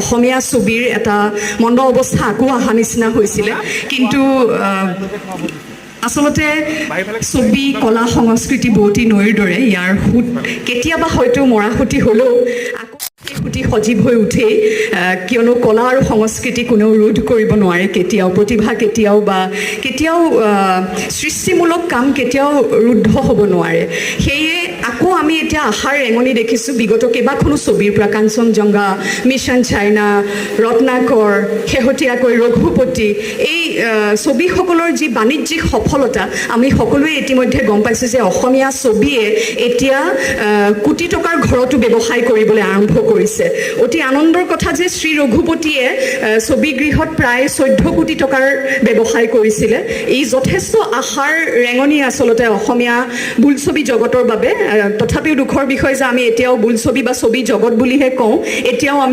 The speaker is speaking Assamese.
অসমীয়া ছবিৰ এটা মন্দ অৱস্থা আকৌ অহা নিচিনা হৈছিলে কিন্তু আসলতে ছবি কলা সংস্কৃতি বৌতি নৈৰ দৰে ইয়াৰ সুত কেতিয়াবা হয়তো মৰাসুতি হ'লেও আকৌ সুতি সজীৱ হৈ উঠে কিয়নো কলা আৰু সংস্কৃতি কোনেও ৰোধ কৰিব নোৱাৰে কেতিয়াও প্ৰতিভা কেতিয়াও সৃষ্টিমূলক কাম কেতিয়াও ৰুদ্ধ হ'ব নোৱাৰে সেয়ে আকৌ আমি এতিয়া আশাৰ ৰেঙনি দেখিছোঁ বিগত কেইবাখনো ছবিৰ পৰা কাঞ্চনজংঘা মিছন চাইনা ৰত্নাকৰ শেহতীয়াকৈ ৰঘুপতি এই ছবিসকলৰ যি বাণিজ্যিক সফলতা আমি সকলোৱে ইতিমধ্যে গম পাইছোঁ যে অসমীয়া ছবিয়ে এতিয়া কোটি টকাৰ ঘৰতো ব্যৱসায় কৰিবলৈ আৰম্ভ কৰিছে অতি আনন্দৰ কথা যে শ্ৰী ৰঘুপতিয়ে ছবিগৃহত প্ৰায় 14 কোটি টকাৰ ব্যৱসায় কৰিছিলে এই যথেষ্ট আশাৰ ৰেঙনি আসলতে অসমীয়া বোলছবি জগতৰ বাবে তথাপিও দুখৰ বিষয় যে আমি এতিয়াও বোলছবি বা ছবি জগত বুলিহে কওঁ এতিয়াও আমি